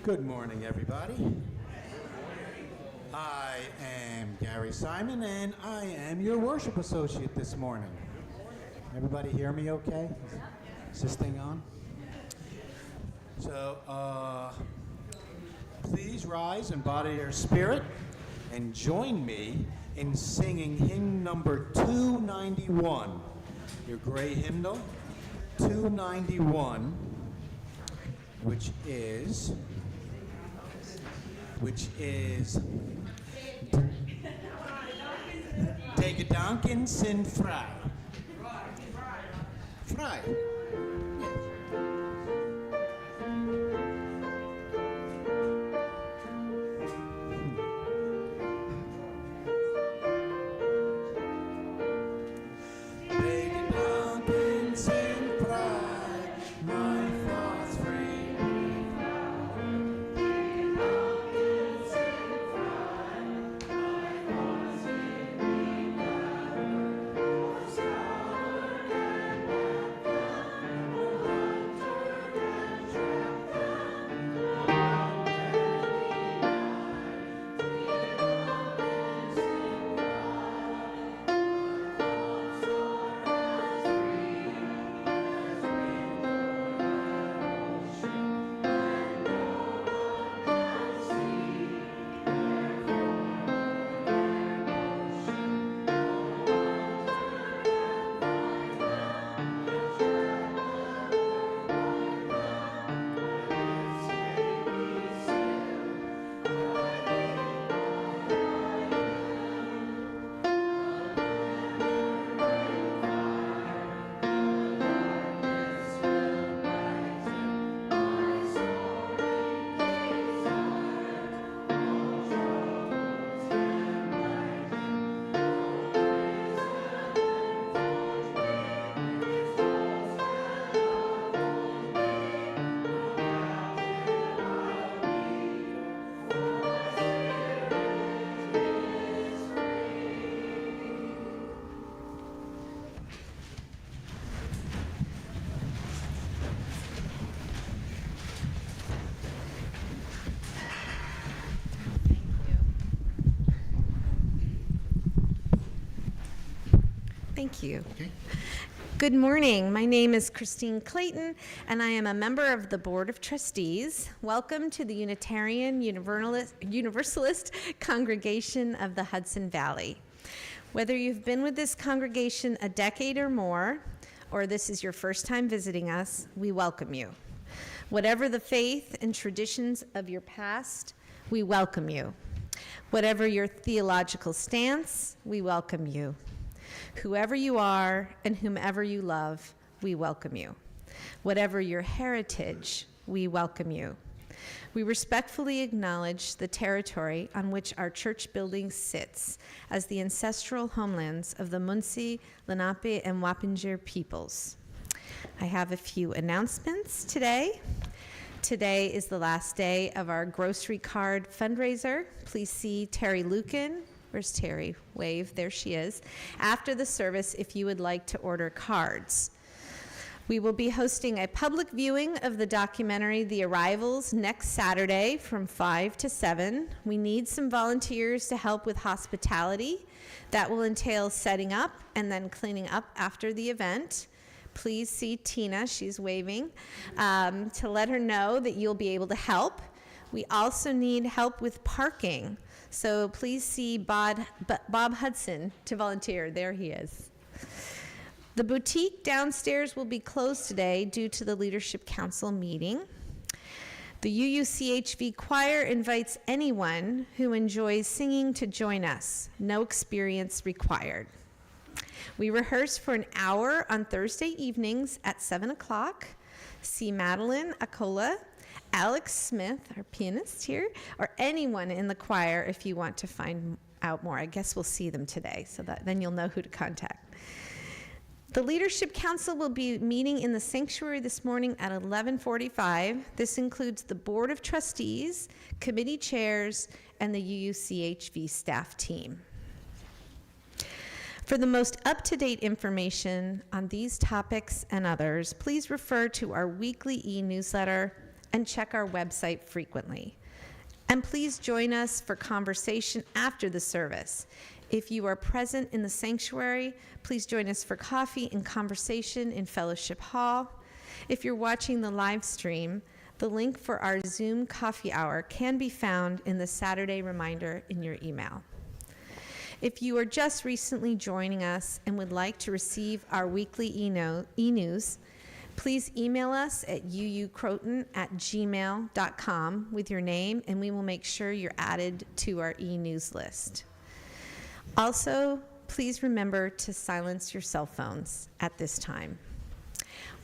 Good morning, everybody. I am Gary Simon, and I am your worship associate this morning. Everybody hear me okay? Is this thing on? So, please rise and body your spirit and join me in singing hymn number 291, your gray hymnal, 291, which is De Gedanken sind frei. Frei. Thank you. Okay. Good morning. My name is Christine Clayton, and I am a member of the Board of Trustees. Welcome to the Unitarian Universalist Congregation of the Hudson Valley. Whether you've been with this congregation a decade or more, or this is your first time visiting us, we welcome you. Whatever the faith and traditions of your past, we welcome you. Whatever your theological stance, we welcome you. Whoever you are and whomever you love, we welcome you. Whatever your heritage, we welcome you. We respectfully acknowledge the territory on which our church building sits as the ancestral homelands of the Munsee, Lenape, and Wappinger peoples. I have a few announcements today. Today is the last day of our grocery card fundraiser. Please see Terry Lucan. Where's Terry? Wave, there she is. After the service, if you would like to order cards. We will be hosting a public viewing of the documentary The Arrivals next Saturday from 5 to 7. We need some volunteers to help with hospitality. That will entail setting up and then cleaning up after the event. Please see Tina, she's waving, to let her know that you'll be able to help. We also need help with parking. So please see Bob Hudson to volunteer. There he is. The boutique downstairs will be closed today due to the Leadership Council meeting. The UUCHV choir invites anyone who enjoys singing to join us. No experience required. We rehearse for an hour on Thursday evenings at 7 o'clock. See Madeline Acola, Alex Smith, our pianist here, or anyone in the choir if you want to find out more. I guess we'll see them today, so that then you'll know who to contact. The Leadership Council will be meeting in the sanctuary this morning at 11:45. This includes the Board of Trustees, committee chairs, and the UUCHV staff team. For the most up-to-date information on these topics and others, please refer to our weekly e-newsletter and check our website frequently. And please join us for conversation after the service. If you are present in the sanctuary, please join us for coffee and conversation in Fellowship Hall. If you're watching the live stream, the link for our Zoom coffee hour can be found in the Saturday reminder in your email. If you are just recently joining us and would like to receive our weekly e-news, please email us at uucroton@gmail.com with your name, and we will make sure you're added to our e-news list. Also, please remember to silence your cell phones at this time.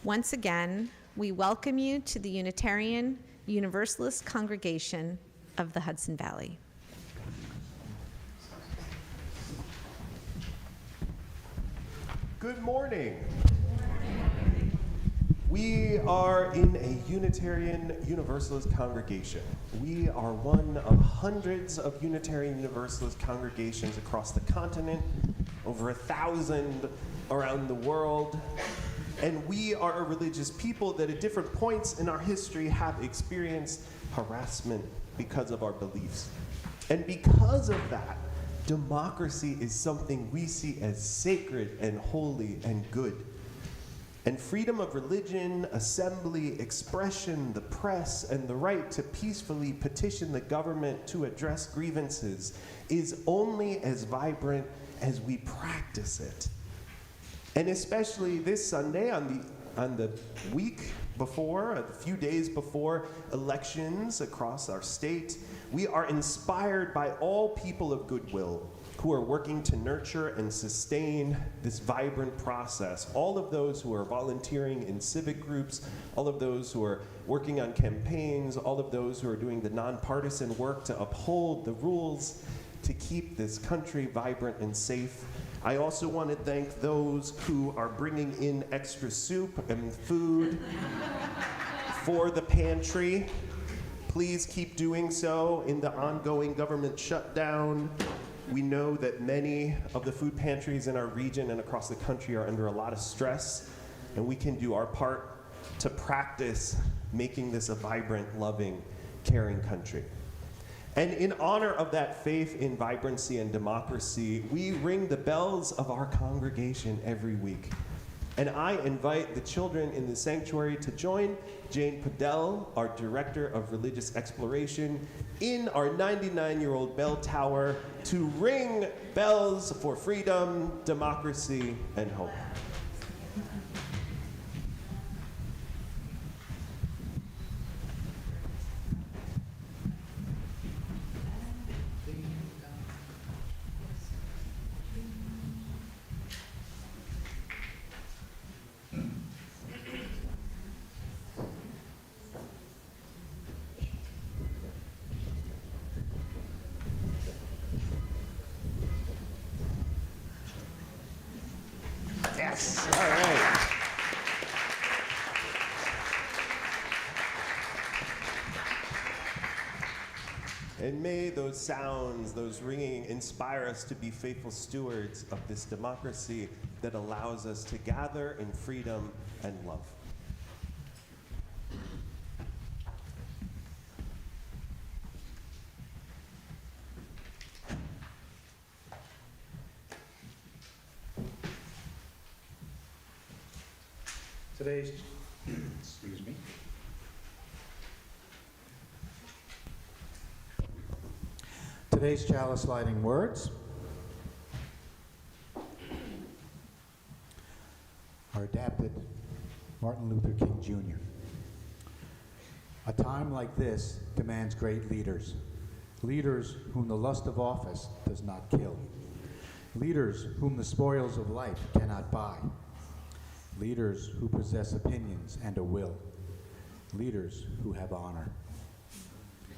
Once again, we welcome you to the Unitarian Universalist Congregation of the Hudson Valley. Good morning. We are in a Unitarian Universalist congregation. We are one of hundreds of Unitarian Universalist congregations across the continent, over 1,000 around the world. And we are a religious people that at different points in our history have experienced harassment because of our beliefs. And because of that, democracy is something we see as sacred and holy and good. And freedom of religion, assembly, expression, the press, and the right to peacefully petition the government to address grievances is only as vibrant as we practice it. And especially this Sunday, on the week before, a few days before elections across our state, we are inspired by all people of goodwill who are working to nurture and sustain this vibrant process. All of those who are volunteering in civic groups, all of those who are working on campaigns, all of those who are doing the nonpartisan work to uphold the rules to keep this country vibrant and safe. I also want to thank those who are bringing in extra soup and food for the pantry. Please keep doing so in the ongoing government shutdown. We know that many of the food pantries in our region and across the country are under a lot of stress, and we can do our part to practice making this a vibrant, loving, caring country. And in honor of that faith in vibrancy and democracy, we ring the bells of our congregation every week. And I invite the children in the sanctuary to join Jane Padell, our Director of Religious Exploration, in our 99-year-old bell tower to ring bells for freedom, democracy, and hope. Yes, all right. And may those sounds, those ringing, inspire us to be faithful stewards of this democracy that allows us to gather in freedom and love. Today's, excuse me. Today's chalice lighting words are adapted Martin Luther King Jr. A time like this demands great leaders, leaders whom the lust of office does not kill, leaders whom the spoils of life cannot buy, leaders who possess opinions and a will, leaders who have honor,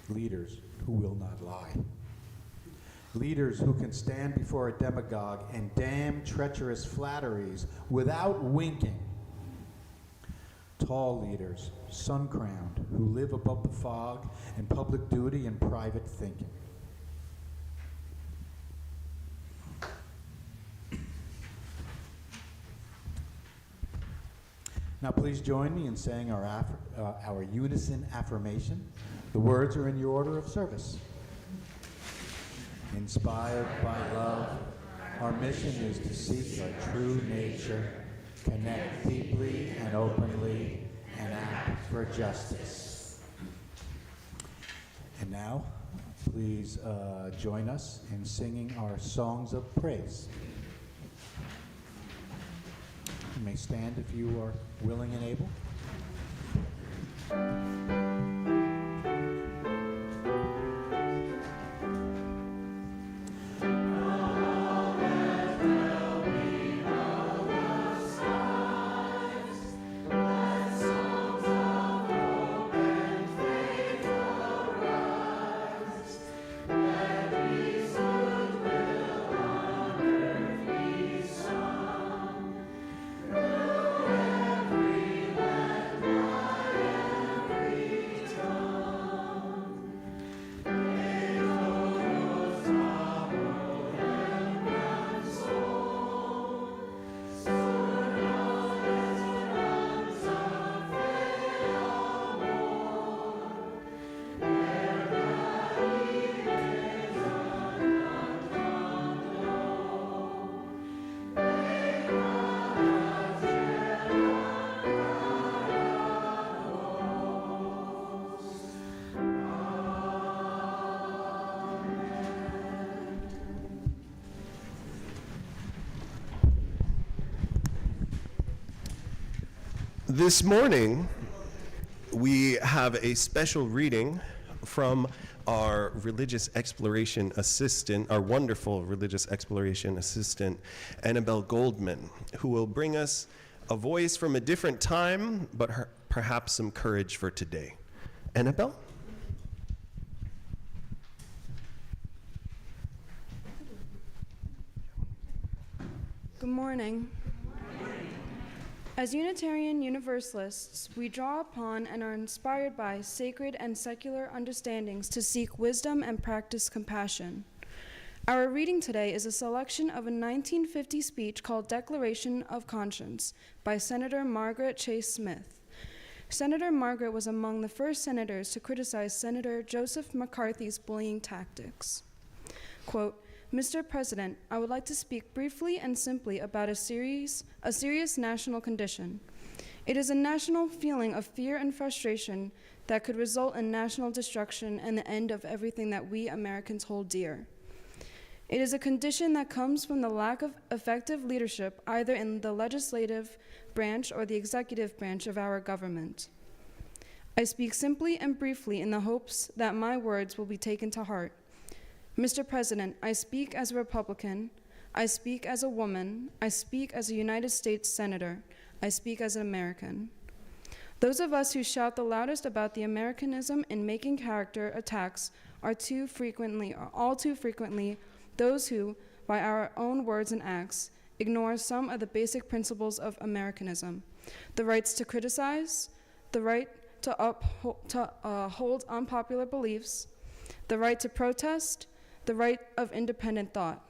leaders who will not lie, leaders who can stand before a demagogue and damn treacherous flatteries without winking, tall leaders, sun-crowned, who live above the fog in public duty and private thinking. Now please join me in saying our unison affirmation. The words are in your order of service. Inspired by love, our mission is to seek our true nature, connect deeply and openly, and act for justice. And now, please join us in singing our songs of praise. You may stand if you are willing and able. This morning, we have a special reading from our religious exploration assistant, our wonderful religious exploration assistant, Annabelle Goldman, who will bring us a voice from a different time, but perhaps some courage for today. Annabelle? Good morning. As Unitarian Universalists, we draw upon and are inspired by sacred and secular understandings to seek wisdom and practice compassion. Our reading today is a selection of a 1950 speech called Declaration of Conscience by Senator Margaret Chase Smith. Senator Margaret was among the first senators to criticize Senator Joseph McCarthy's bullying tactics. Quote, Mr. President, I would like to speak briefly and simply about a serious national condition. It is a national feeling of fear and frustration that could result in national destruction and the end of everything that we Americans hold dear. It is a condition that comes from the lack of effective leadership either in the legislative branch or the executive branch of our government. I speak simply and briefly in the hopes that my words will be taken to heart. Mr. President, I speak as a Republican, I speak as a woman, I speak as a United States Senator, I speak as an American. Those of us who shout the loudest about the Americanism in making character attacks are all too frequently those who, by our own words and acts, ignore some of the basic principles of Americanism: the rights to criticize, the right to hold unpopular beliefs, the right to protest, the right of independent thought.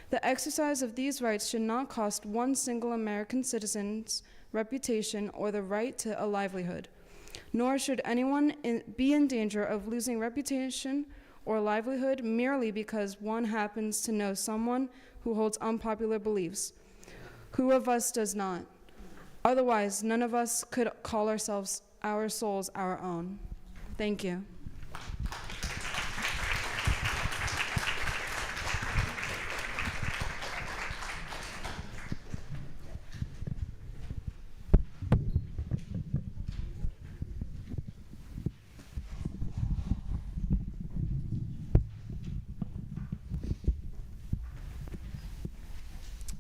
The exercise of these rights should not cost one single American citizen's reputation or the right to a livelihood, nor should anyone be in danger of losing reputation or livelihood merely because one happens to know someone who holds unpopular beliefs. Who of us does not? Otherwise, none of us could call our souls our own. Thank you.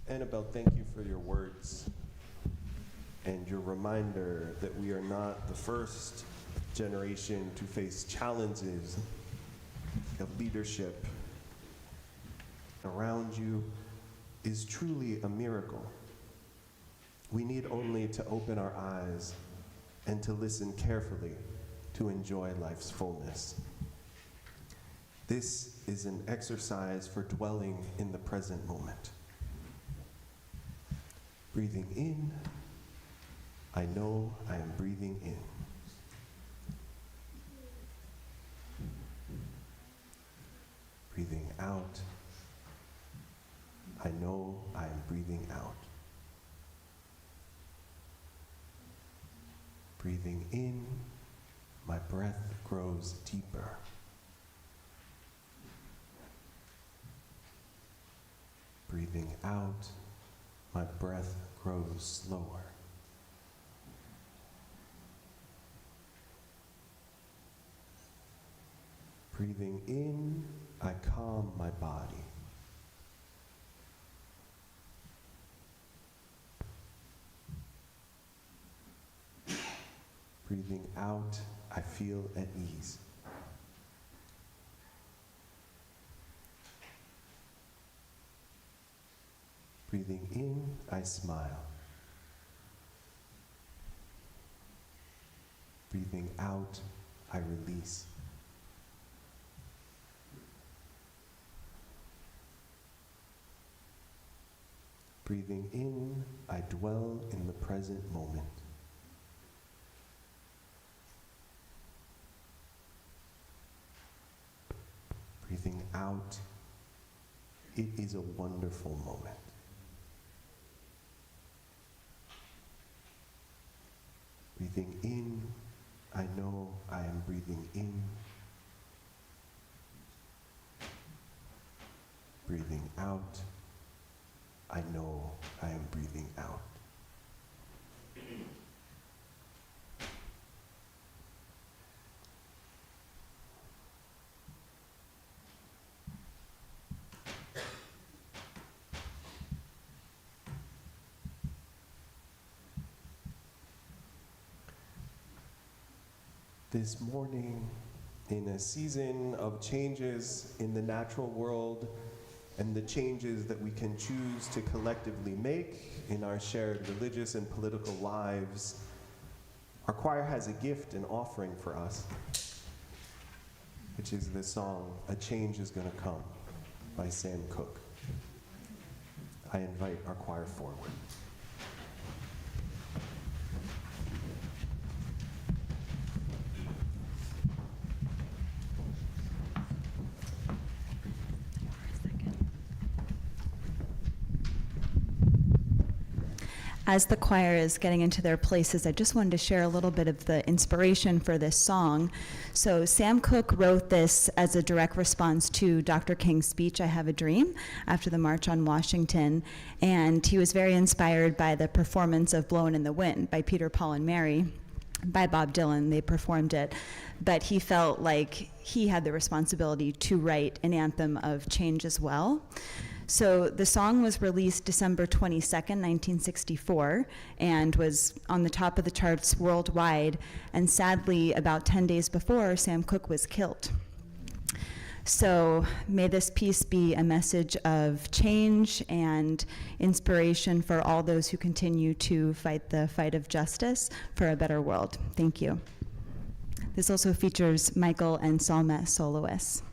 Annabelle, thank you for your words and your reminder that we are not the first generation to face challenges of leadership. Around you is truly a miracle. We need only to open our eyes and to listen carefully to enjoy life's fullness. This is an exercise for dwelling in the present moment. Breathing in, I know I am breathing in. Breathing out. I know I am breathing out. Breathing in, my breath grows deeper. Breathing out, my breath grows slower. Breathing in, I calm my body. Breathing out, I feel at ease. Breathing in, I smile. Breathing out, I release. Breathing in, I dwell in the present moment. Breathing out, it is a wonderful moment. Breathing in, I know I am breathing in. Breathing out, I know I am breathing out. This morning, in a season of changes in the natural world and the changes that we can choose to collectively make in our shared religious and political lives, our choir has a gift and offering for us, which is the song, "A Change Is Gonna Come" by Sam Cooke. I invite our choir forward. As the choir is getting into their places, I just wanted to share a little bit of the inspiration for this song. So Sam Cooke wrote this as a direct response to Dr. King's speech, "I Have a Dream," after the March on Washington. And he was very inspired by the performance of "Blowin' in the Wind" by Peter, Paul, and Mary. By Bob Dylan, they performed it. But he felt like he had the responsibility to write an anthem of change as well. So the song was released December 22nd, 1964, and was on the top of the charts worldwide. And sadly, about 10 days before, Sam Cooke was killed. So may this piece be a message of change and inspiration for all those who continue to fight the fight of justice for a better world. Thank you. This also features Michael and Salmet soloists.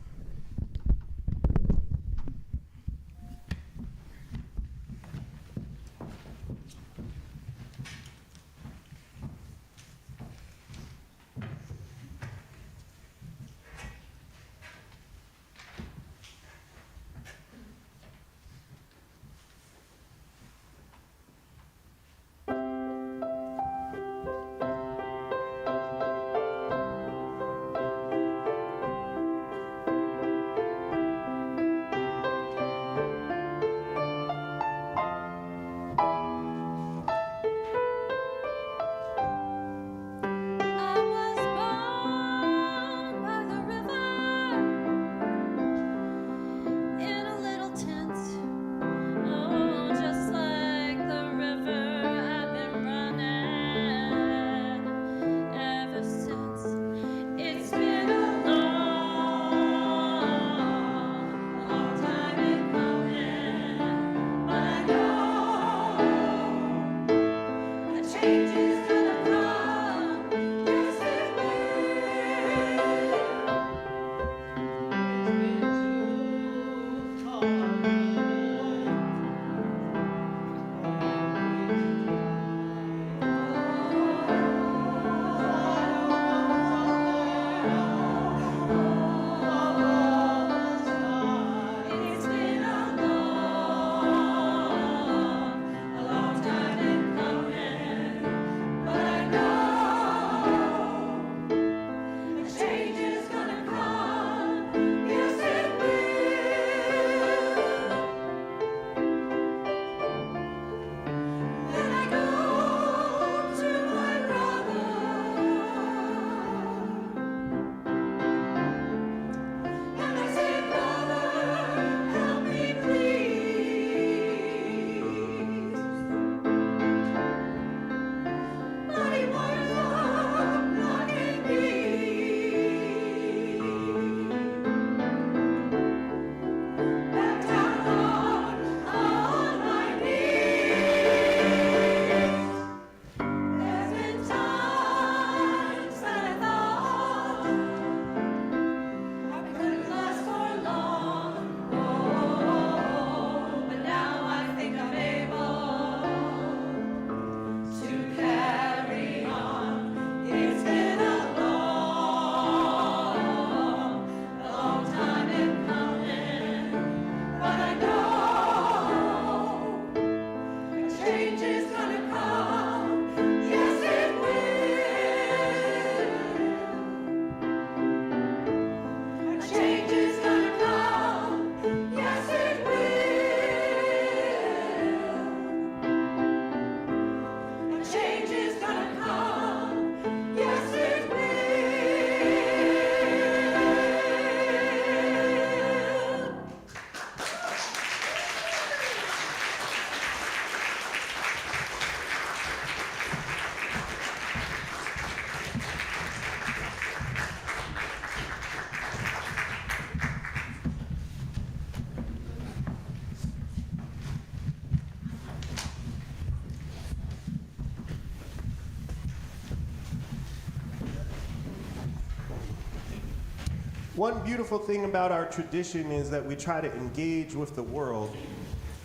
One beautiful thing about our tradition is that we try to engage with the world.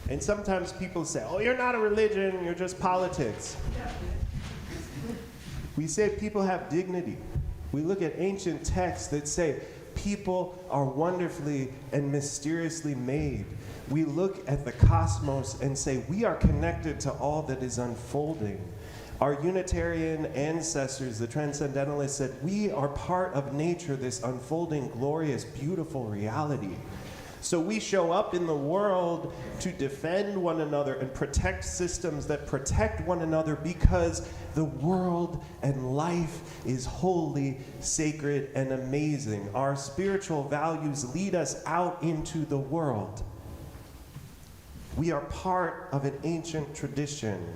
And sometimes people say, oh, you're not a religion, you're just politics. We say people have dignity. We look at ancient texts that say people are wonderfully and mysteriously made. We look at the cosmos and say we are connected to all that is unfolding. Our Unitarian ancestors, the Transcendentalists, said we are part of nature, this unfolding, glorious, beautiful reality. So we show up in the world to defend one another and protect systems that protect one another because the world and life is holy, sacred, and amazing. Our spiritual values lead us out into the world. We are part of an ancient tradition,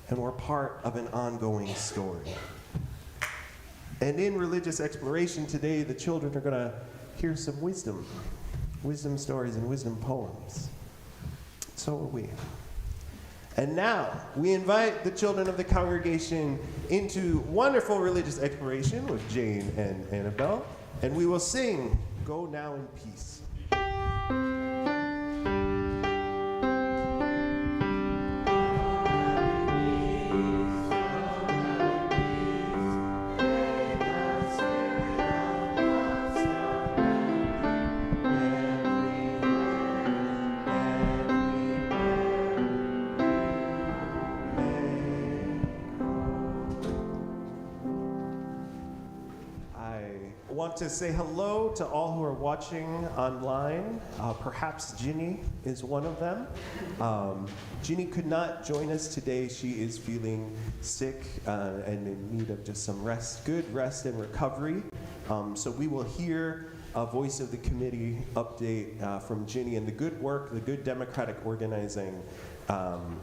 and we're part of an ongoing story. And in religious exploration today, the children are going to hear some wisdom stories and wisdom poems. So are we. And now, we invite the children of the congregation into wonderful religious exploration with Jane and Annabelle, and we will sing Go Now in Peace. To say hello to all who are watching online. Perhaps Ginny is one of them. Ginny could not join us today. She is feeling sick and in need of just some rest, good rest and recovery. So we will hear a voice of the committee update from Ginny and the good work, the good democratic organizing,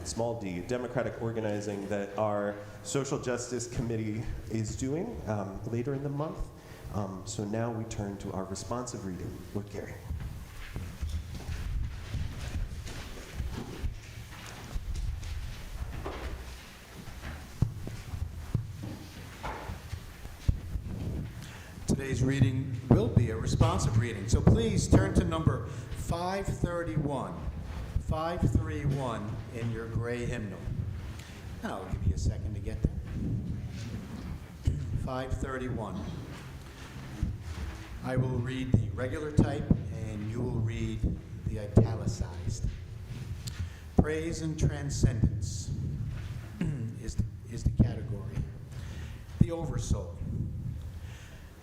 small d, democratic organizing that our social justice committee is doing later in the month. So now we turn to our responsive reading with Gary. Today's reading will be a responsive reading, so please turn to number 531. 531 in your gray hymnal. And I'll give you a second to get there. 531. I will read the regular type, and you will read the italicized. Praise and transcendence is the category. The oversoul.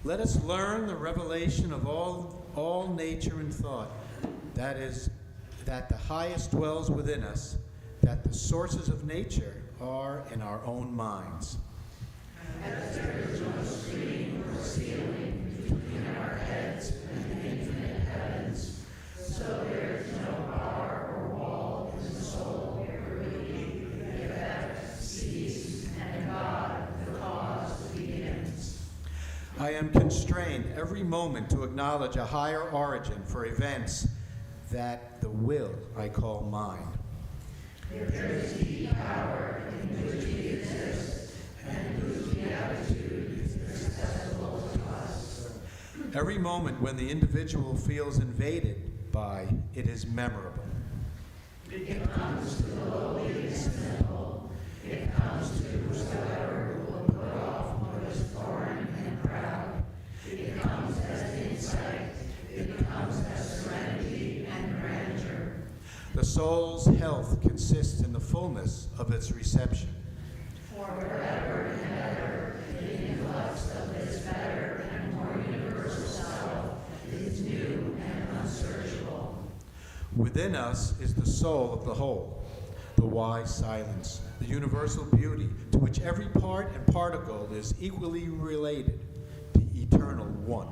Let us learn the revelation of all nature and thought. That is, that the highest dwells within us, that the sources of nature are in our own minds. As there is no screen or ceiling between our heads and the infinite heavens, so there is no bar or wall in the soul where really the effect ceases and God the cause begins. I am constrained every moment to acknowledge a higher origin for events that the will I call mine. There is deep power in which we exist and whose beatitude is accessible to us. Every moment when the individual feels invaded by it is memorable. It comes to the lowly and simple. It comes to whosoever will put off what is foreign and proud. It comes as insight. It comes as serenity and grandeur. The soul's health consists in the fullness of its reception. For forever and ever, the influx of this better and more universal self is new and unsearchable. Within us is the soul of the whole, the wise silence, the universal beauty to which every part and particle is equally related, the eternal one.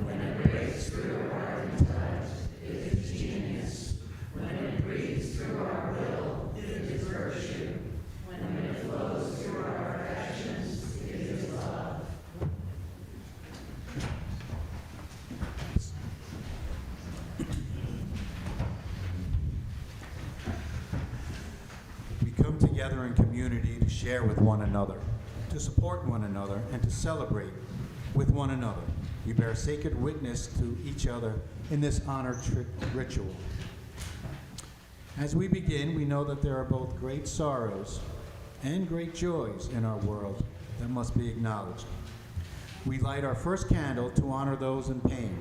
When it breaks through our intellect, it is genius. When it breathes through our will, it is virtue. When it flows through our affections, it is love. We come together in community to share with one another, to support one another, and to celebrate with one another. We bear sacred witness to each other in this honored ritual. As we begin, we know that there are both great sorrows and great joys in our world that must be acknowledged. We light our first candle to honor those in pain,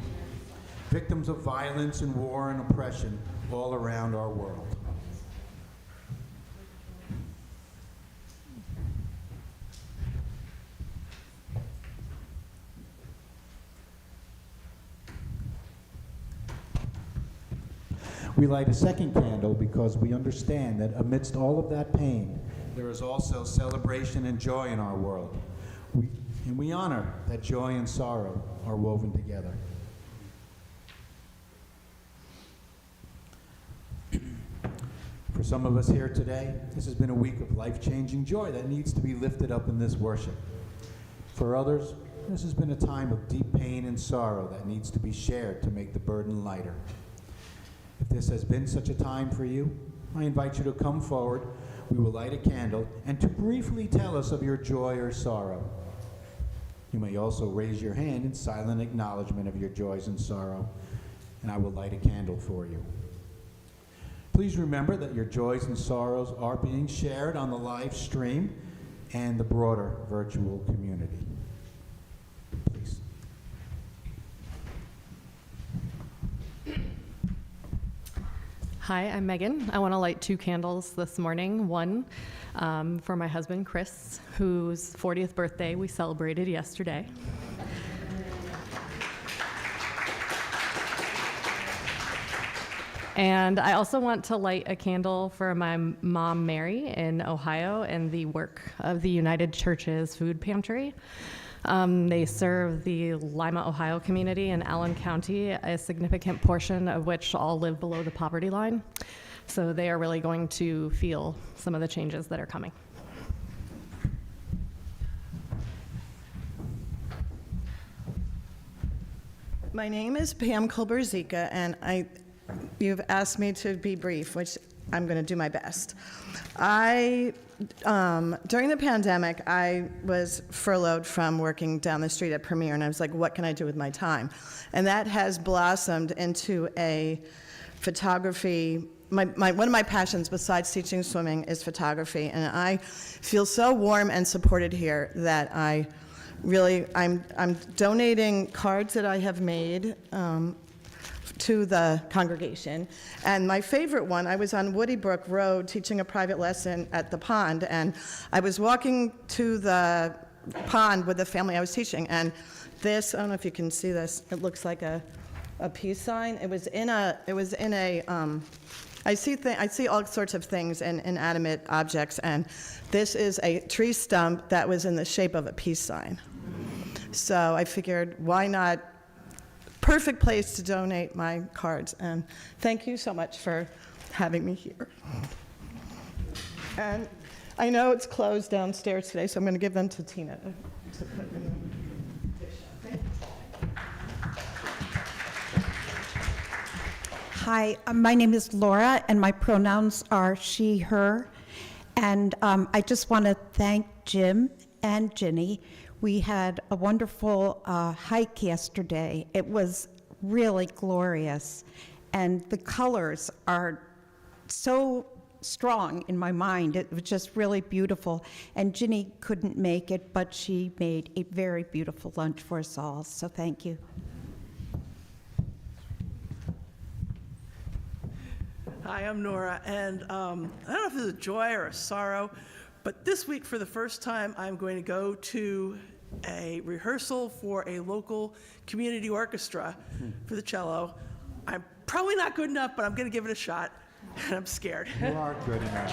victims of violence and war and oppression all around our world. We light a second candle because we understand that amidst all of that pain, there is also celebration and joy in our world. And we honor that joy and sorrow are woven together. For some of us here today, this has been a week of life-changing joy that needs to be lifted up in this worship. For others, this has been a time of deep pain and sorrow that needs to be shared to make the burden lighter. If this has been such a time for you, I invite you to come forward. We will light a candle and to briefly tell us of your joy or sorrow. You may also raise your hand in silent acknowledgement of your joys and sorrow, and I will light a candle for you. Please remember that your joys and sorrows are being shared on the live stream and the broader virtual community. Please. Hi, I'm Megan. I want to light 2 candles this morning. One for my husband, Chris, whose 40th birthday we celebrated yesterday. And I also want to light a candle for my mom, Mary, in Ohio, and the work of the United Church's food pantry. They serve the Lima, Ohio community in Allen County, a significant portion of which all live below the poverty line. So they are really going to feel some of the changes that are coming. My name is Pam Kulberzika, and you've asked me to be brief, which I'm going to do my best. During the pandemic, I was furloughed from working down the street at Premier, and I was like, what can I do with my time? And that has blossomed into a photography. One of my passions besides teaching swimming is photography, and I feel so warm and supported here that I'm donating cards that I have made to the congregation. And my favorite one, I was on Woody Brook Road teaching a private lesson at the pond, and I was walking to the pond with the family I was teaching, and this, I don't know if you can see this, it looks like a peace sign. I see all sorts of things in inanimate objects, and this is a tree stump that was in the shape of a peace sign. So I figured, why not? Perfect place to donate my cards, and thank you so much for having me here. And I know it's closed downstairs today, so I'm going to give them to Tina to put in the dish. Hi, my name is Laura, and my pronouns are she, her. And I just want to thank Jim and Ginny. We had a wonderful hike yesterday. It was really glorious, and the colors are so strong in my mind. It was just really beautiful. And Ginny couldn't make it, but she made a very beautiful lunch for us all, so thank you. Hi, I'm Nora, and I don't know if it's a joy or a sorrow, but this week, for the first time, I'm going to go to a rehearsal for a local community orchestra for the cello. I'm probably not good enough, but I'm going to give it a shot, and I'm scared. You are good enough.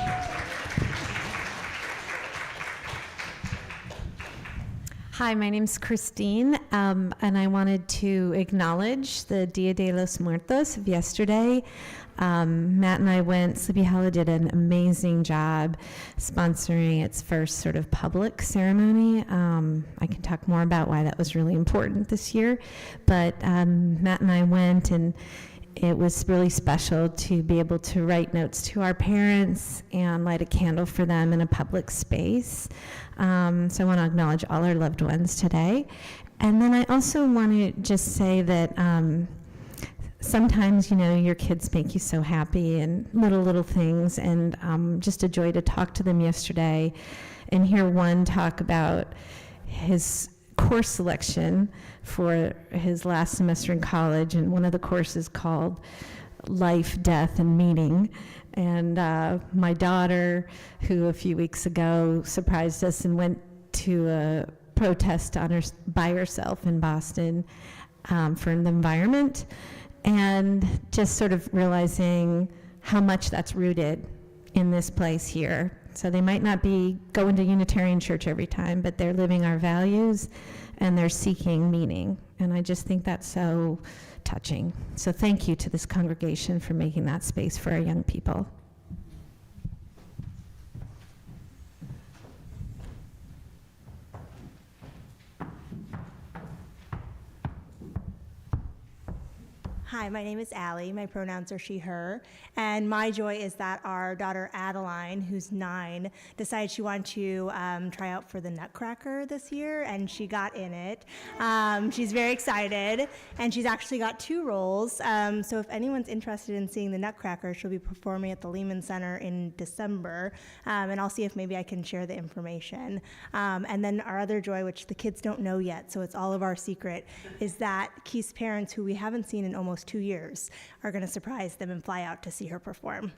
Hi, my name's Christine, and I wanted to acknowledge the Dia de los Muertos of yesterday. Matt and I went, Sleepy Hollow did an amazing job sponsoring its first sort of public ceremony. I can talk more about why that was really important this year, but Matt and I went, and it was really special to be able to write notes to our parents and light a candle for them in a public space. So I want to acknowledge all our loved ones today. And then I also want to just say that sometimes, your kids make you so happy, and little things, and just a joy to talk to them yesterday and hear one talk about his course selection for his last semester in college, and one of the courses called Life, Death, and Meaning. And my daughter, who a few weeks ago surprised us and went to a protest by herself in Boston for the environment, and just sort of realizing how much that's rooted in this place here. So they might not be going to Unitarian Church every time, but they're living our values and they're seeking meaning. And I just think that's so touching. So thank you to this congregation for making that space for our young people. Hi, my name is Allie. My pronouns are she, her. And my joy is that our daughter Adeline, who's 9, decided she wanted to try out for the Nutcracker this year, and she got in it. She's very excited, and she's actually got 2 roles. So if anyone's interested in seeing the Nutcracker, she'll be performing at the Lehman Center in December, and I'll see if maybe I can share the information. And then our other joy, which the kids don't know yet, so it's all of our secret, is that Keith's parents, who we haven't seen in almost 2 years, are going to surprise them and fly out to see her perform.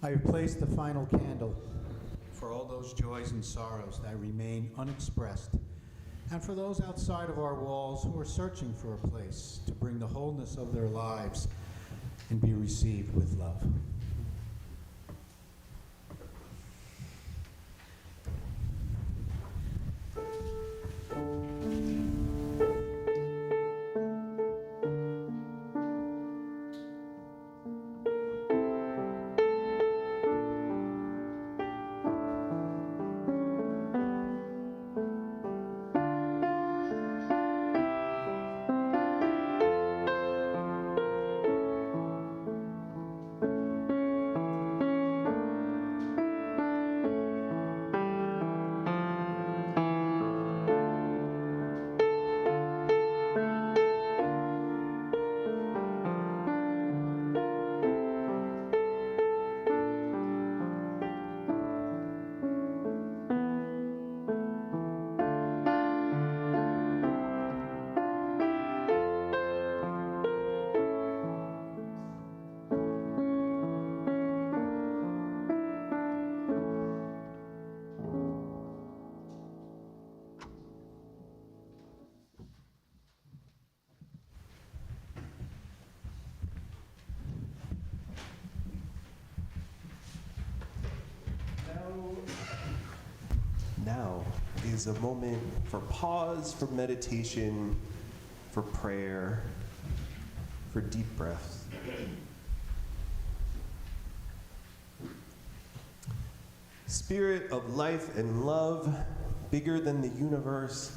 I have placed the final candle for all those joys and sorrows that remain unexpressed, and for those outside of our walls who are searching for a place to bring the wholeness of their lives and be received with love. Now is a moment for pause, for meditation, for prayer, for deep breaths. Spirit of life and love, bigger than the universe,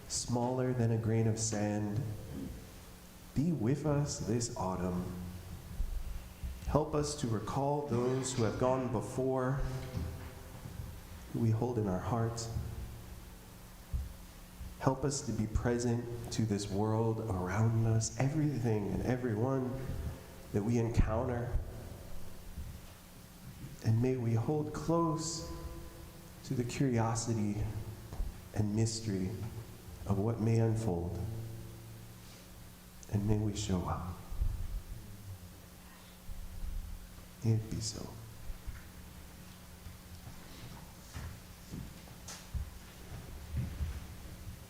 smaller than a grain of sand, be with us this autumn. Help us to recall those who have gone before, who we hold in our hearts. Help us to be present to this world around us, everything and everyone that we encounter. And may we hold close to the curiosity and mystery of what may unfold. And may we show up. May it be so.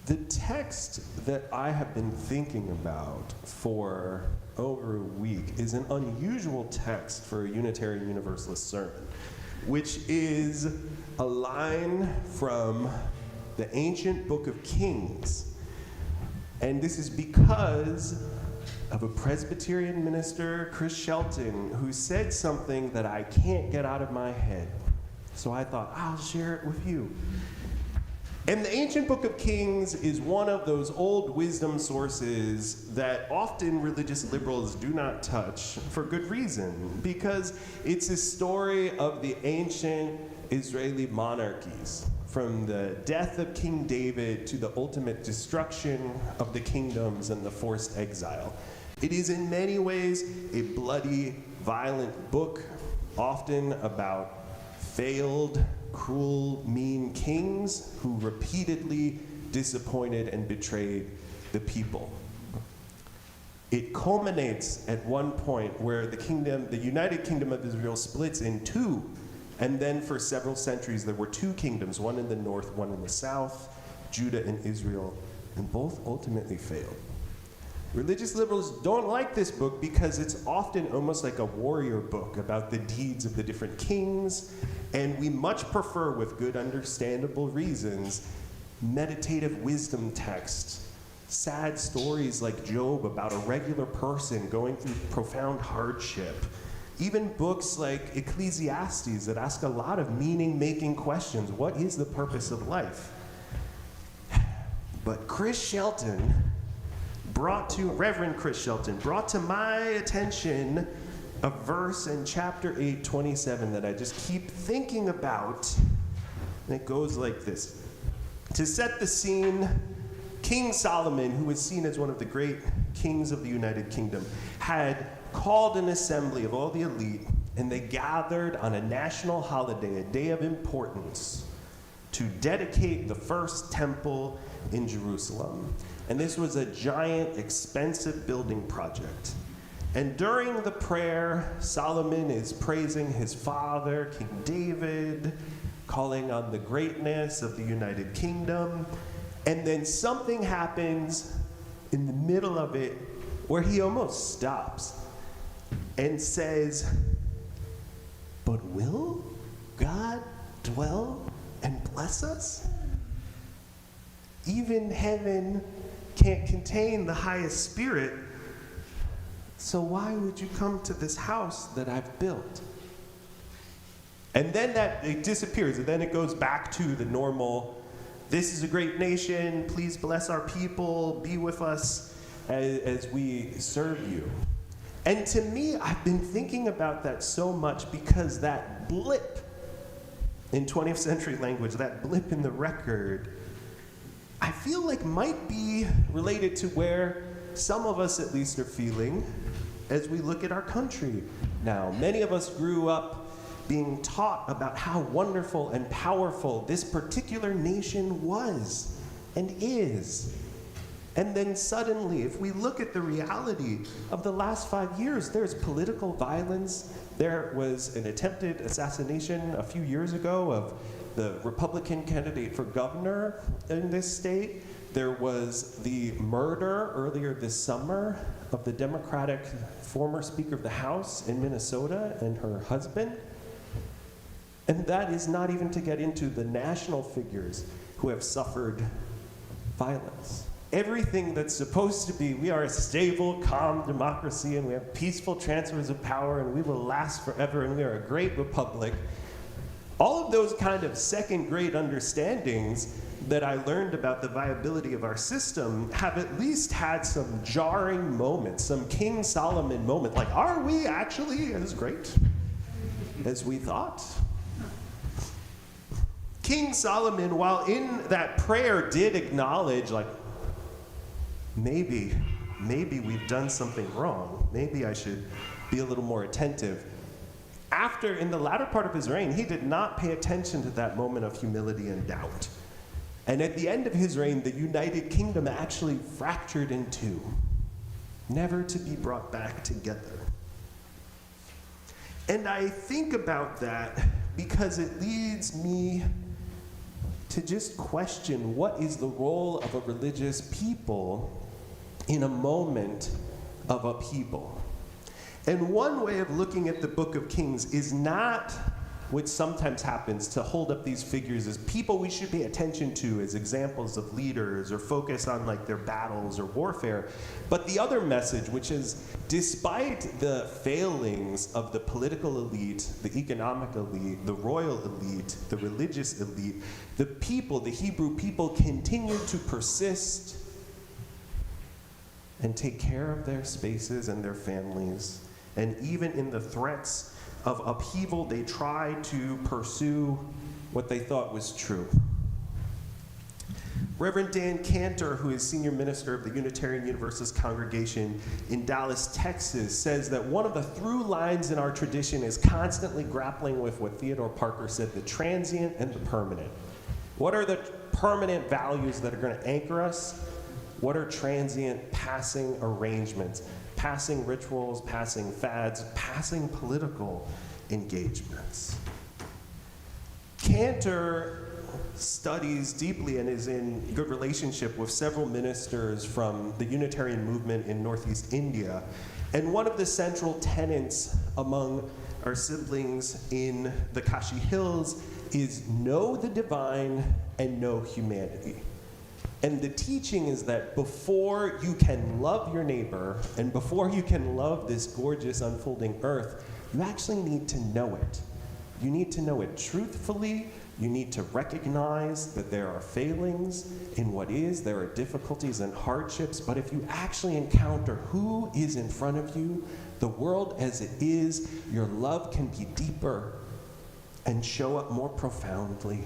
The text that I have been thinking about for over a week is an unusual text for a Unitarian Universalist sermon, which is a line from the ancient book of Kings. And this is because of a Presbyterian minister, Chris Shelton, who said something that I can't get out of my head. So I thought, I'll share it with you. And the ancient Book of Kings is one of those old wisdom sources that often religious liberals do not touch for good reason, because it's a story of the ancient Israeli monarchies, from the death of King David to the ultimate destruction of the kingdoms and the forced exile. It is in many ways a bloody, violent book, often about failed, cruel, mean kings who repeatedly disappointed and betrayed the people. It culminates at one point where the United Kingdom of Israel splits in two, and then for several centuries there were two kingdoms, one in the north, one in the south, Judah and Israel, and both ultimately failed. Religious liberals don't like this book because it's often almost like a warrior book about the deeds of the different kings, and we much prefer, with good understandable reasons, meditative wisdom texts, sad stories like Job about a regular person going through profound hardship, even books like Ecclesiastes that ask a lot of meaning-making questions. What is the purpose of life? But Reverend Chris Shelton brought to my attention a verse in chapter 8:27 that I just keep thinking about, and it goes like this. To set the scene, King Solomon, who was seen as one of the great kings of the United Kingdom, had called an assembly of all the elite, and they gathered on a national holiday, a day of importance, to dedicate the first temple in Jerusalem. And this was a giant, expensive building project. And during the prayer, Solomon is praising his father, King David, calling on the greatness of the United Kingdom. And then something happens in the middle of it where he almost stops and says, "But will God dwell and bless us? Even heaven can't contain the highest spirit, so why would you come to this house that I've built?" And then it disappears, and then it goes back to the normal, this is a great nation, please bless our people, be with us as we serve you. And to me, I've been thinking about that so much because that blip in 20th century language, that blip in the record, I feel like might be related to where some of us at least are feeling as we look at our country now. Many of us grew up being taught about how wonderful and powerful this particular nation was and is. And then suddenly, if we look at the reality of the last 5 years, there's political violence. There was an attempted assassination a few years ago of the Republican candidate for governor in this state. There was the murder earlier this summer of the Democratic former Speaker of the House in Minnesota and her husband. And that is not even to get into the national figures who have suffered violence. Everything that's supposed to be, we are a stable, calm democracy, and we have peaceful transfers of power, and we will last forever, and we are a great republic. All of those kind of second-grade understandings that I learned about the viability of our system have at least had some jarring moments, some King Solomon moment, like, are we actually as great as we thought? King Solomon, while in that prayer, did acknowledge, like, maybe we've done something wrong. Maybe I should be a little more attentive. After, in the latter part of his reign, he did not pay attention to that moment of humility and doubt. And at the end of his reign, the United Kingdom actually fractured in two, never to be brought back together. And I think about that because it leads me to just question, what is the role of a religious people in a moment of upheaval? And one way of looking at the Book of Kings is not which sometimes happens, to hold up these figures as people we should pay attention to as examples of leaders, or focus on like their battles or warfare. But the other message, which is, despite the failings of the political elite, the economic elite, the royal elite, the religious elite, the people, the Hebrew people, continue to persist and take care of their spaces and their families. And even in the threats of upheaval, they try to pursue what they thought was true. Reverend Dan Cantor, who is senior minister of the Unitarian Universalist Congregation in Dallas, Texas, says that one of the through lines in our tradition is constantly grappling with what Theodore Parker said, the transient and the permanent. What are the permanent values that are going to anchor us? What are transient, passing arrangements, passing rituals, passing fads, passing political engagements? Cantor studies deeply and is in good relationship with several ministers from the Unitarian movement in Northeast India. And one of the central tenets among our siblings in the Kashi Hills is know the divine and know humanity. And the teaching is that before you can love your neighbor and before you can love this gorgeous unfolding earth, you actually need to know it. You need to know it truthfully. You need to recognize that there are failings in what is, there are difficulties and hardships, but if you actually encounter who is in front of you, the world as it is, your love can be deeper and show up more profoundly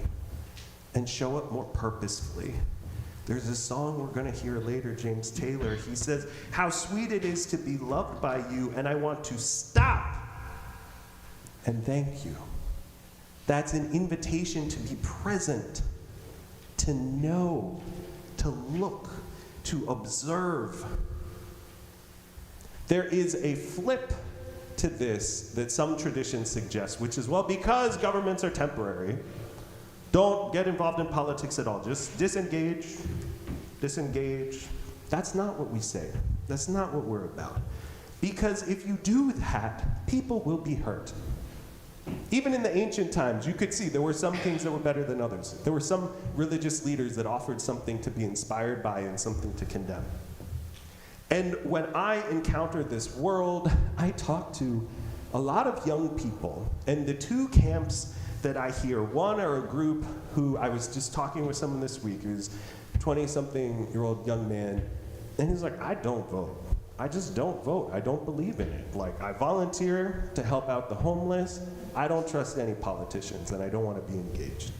and show up more purposefully. There's a song we're going to hear later, James Taylor. He says, "How sweet it is to be loved by you, and I want to stop and thank you." That's an invitation to be present, to know, to look, to observe. There is a flip to this that some traditions suggest, which is, well, because governments are temporary, don't get involved in politics at all. Just disengage. That's not what we say. That's not what we're about. Because if you do that, people will be hurt. Even in the ancient times, you could see there were some things that were better than others. There were some religious leaders that offered something to be inspired by and something to condemn. And when I encounter this world, I talk to a lot of young people. And the two camps that I hear, one are a group who I was just talking with someone this week who's 20-something-year-old young man, and he's like, I don't vote. I just don't vote. I don't believe in it. Like, I volunteer to help out the homeless. I don't trust any politicians, and I don't want to be engaged.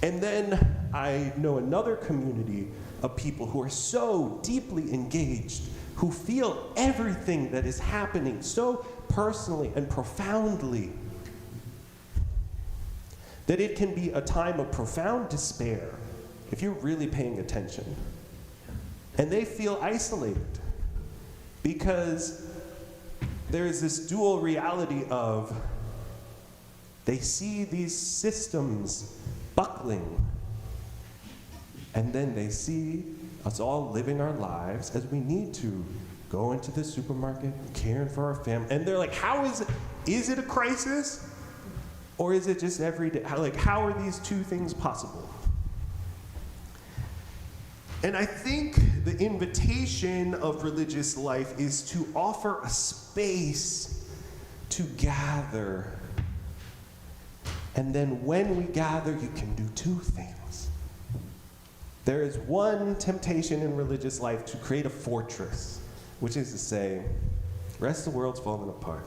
And then I know another community of people who are so deeply engaged, who feel everything that is happening so personally and profoundly that it can be a time of profound despair if you're really paying attention. And they feel isolated because there's this dual reality of they see these systems buckling, and then they see us all living our lives as we need to go into the supermarket, caring for our family, and they're like, how is it? Is it a crisis? Or is it just every day? How are these two things possible? And I think the invitation of religious life is to offer a space to gather. And then when we gather, you can do two things. There is one temptation in religious life to create a fortress, which is to say, the rest of the world's falling apart.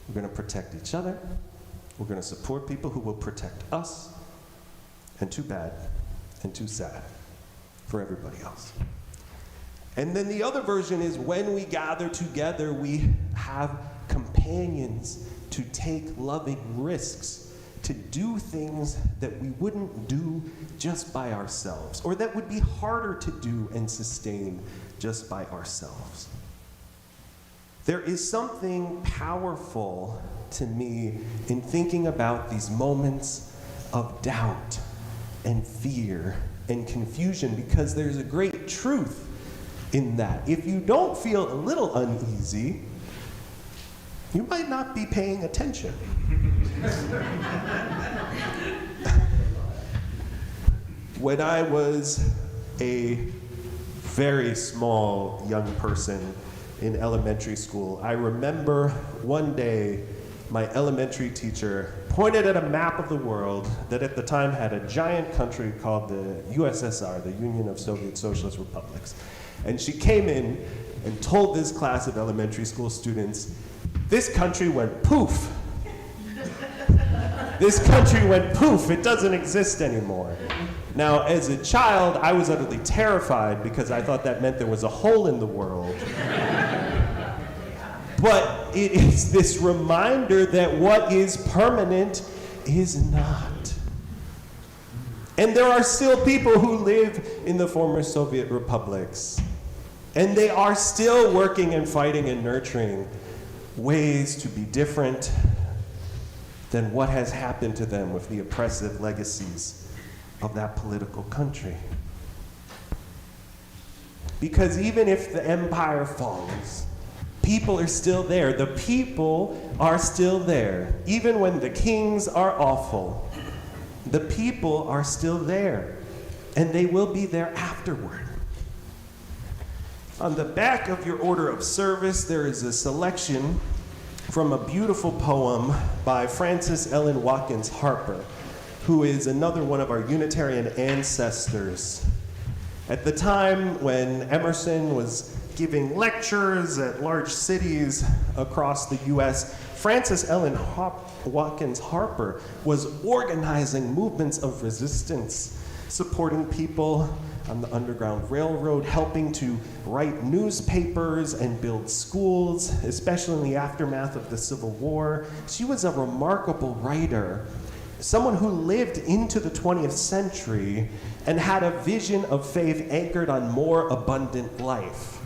We're going to protect each other. We're going to support people who will protect us. And too bad and too sad for everybody else. And then the other version is when we gather together, we have companions to take loving risks, to do things that we wouldn't do just by ourselves, or that would be harder to do and sustain just by ourselves. There is something powerful to me in thinking about these moments of doubt and fear and confusion, because there's a great truth in that. If you don't feel a little uneasy, you might not be paying attention. When I was a very small young person in elementary school, I remember one day my elementary teacher pointed at a map of the world that at the time had a giant country called the USSR, the Union of Soviet Socialist Republics. And she came in and told this class of elementary school students, this country went poof. This country went poof, it doesn't exist anymore. Now, as a child, I was utterly terrified because I thought that meant there was a hole in the world. But it is this reminder that what is permanent is not. And there are still people who live in the former Soviet republics. And they are still working and fighting and nurturing ways to be different than what has happened to them with the oppressive legacies of that political country. Because even if the empire falls, people are still there. The people are still there. Even when the kings are awful, the people are still there. And they will be there afterward. On the back of your order of service, there is a selection from a beautiful poem by Frances Ellen Watkins Harper, who is another one of our Unitarian ancestors. At the time when Emerson was giving lectures at large cities across the US, Frances Ellen Watkins Harper was organizing movements of resistance, supporting people on the Underground Railroad, helping to write newspapers and build schools, especially in the aftermath of the Civil War. She was a remarkable writer, someone who lived into the 20th century and had a vision of faith anchored on more abundant life.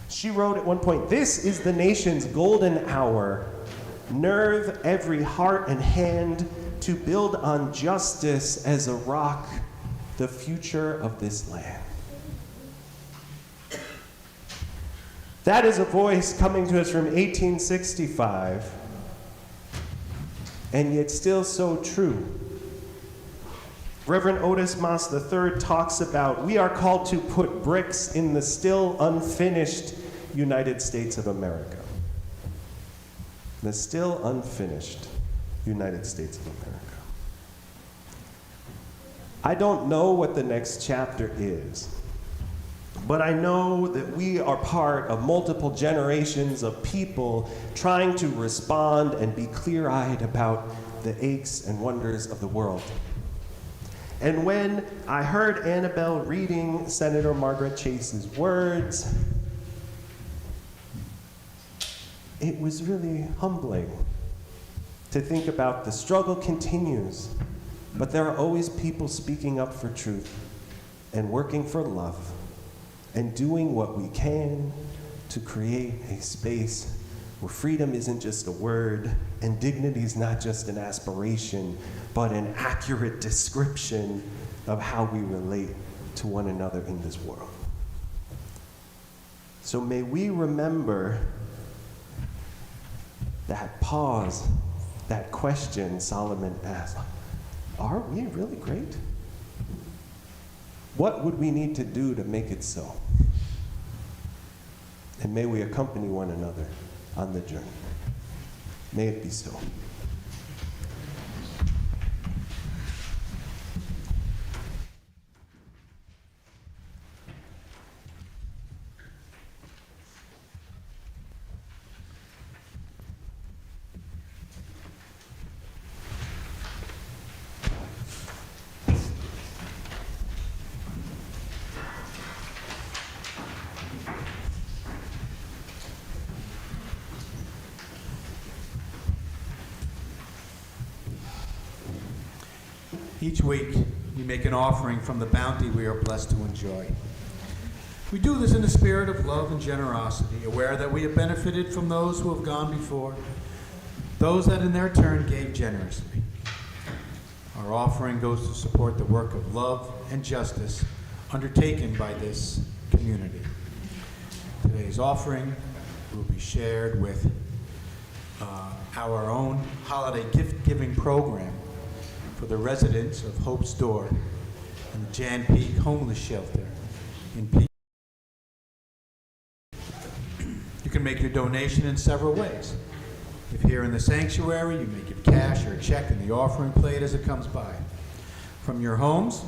She wrote at one point, "This is the nation's golden hour. Nerve every heart and hand to build on justice as a rock the future of this land." That is a voice coming to us from 1865, and yet still so true. Reverend Otis Moss III talks about, we are called to put bricks in the still unfinished United States of America. The still unfinished United States of America. I don't know what the next chapter is, but I know that we are part of multiple generations of people trying to respond and be clear-eyed about the aches and wonders of the world. And when I heard Annabelle reading Senator Margaret Chase's words, it was really humbling to think about the struggle continues, but there are always people speaking up for truth and working for love and doing what we can to create a space where freedom isn't just a word and dignity is not just an aspiration, but an accurate description of how we relate to one another in this world. So may we remember that pause, that question Solomon asked, are we really great? What would we need to do to make it so? And may we accompany one another on the journey. May it be so. Each week, we make an offering from the bounty we are blessed to enjoy. We do this in a spirit of love and generosity, aware that we have benefited from those who have gone before, those that in their turn gave generously. Our offering goes to support the work of love and justice undertaken by this community. Today's offering will be shared with our own holiday gift-giving program for the residents of Hope's Door and the Jan Peak Homeless Shelter in Peak. You can make your donation in several ways. If here in the sanctuary, you may give cash or a check in the offering plate as it comes by. From your homes,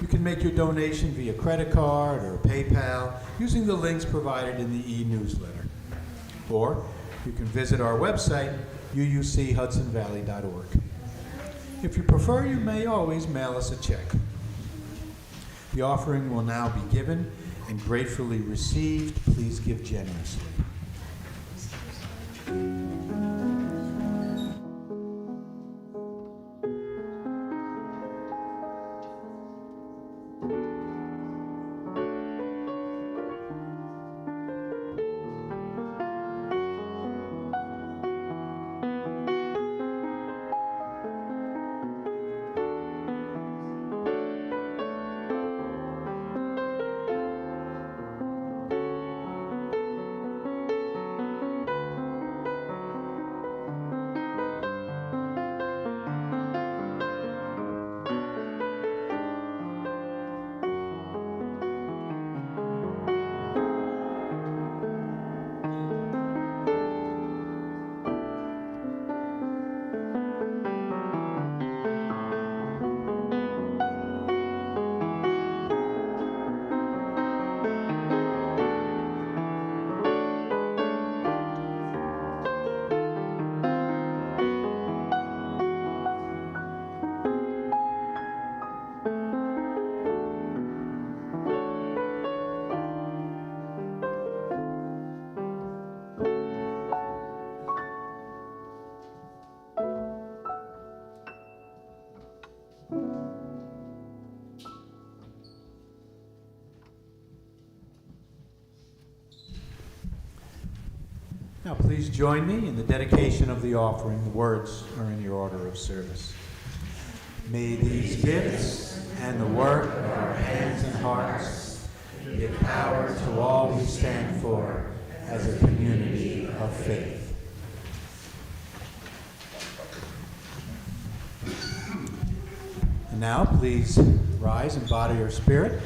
you can make your donation via credit card or PayPal using the links provided in the e-newsletter. Or you can visit our website, uuchudsonvalley.org. If you prefer, you may always mail us a check. The offering will now be given and gratefully received. Please give generously. Now please join me in the dedication of the offering. The words are in your order of service. May these gifts and the work of our hands and hearts give power to all we stand for as a community of faith. And now please rise and body your spirit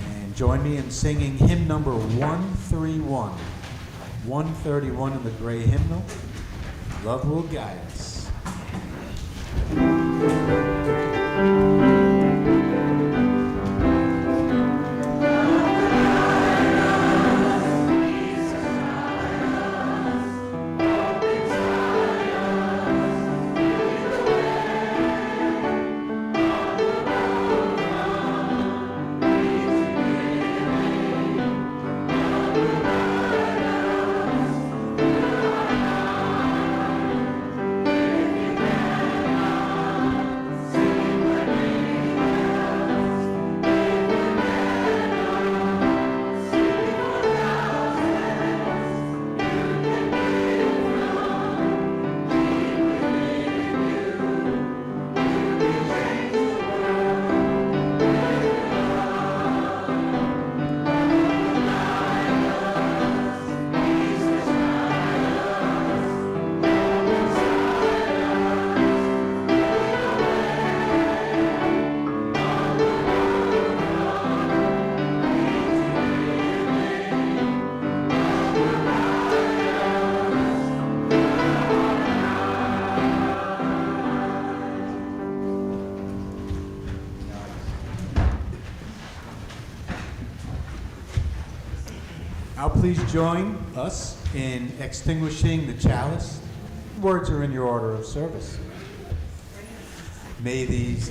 and join me in singing hymn number 131. 131 in the gray hymnal, Love Will Guide Us. Now please join us in extinguishing the chalice. Words are in your order of service. May these,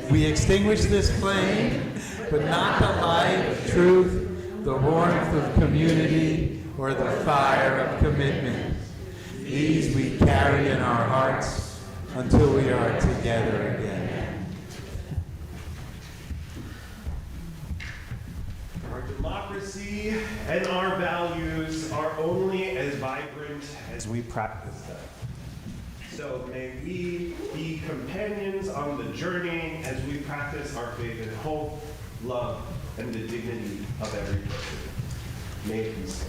we extinguish this flame, but not the light of truth, the warmth of community, or the fire of commitment. These we carry in our hearts until we are together again. Our democracy and our values are only as vibrant as we practice them. So may we be companions on the journey as we practice our faith in hope, love, and the dignity of every person. May it be so.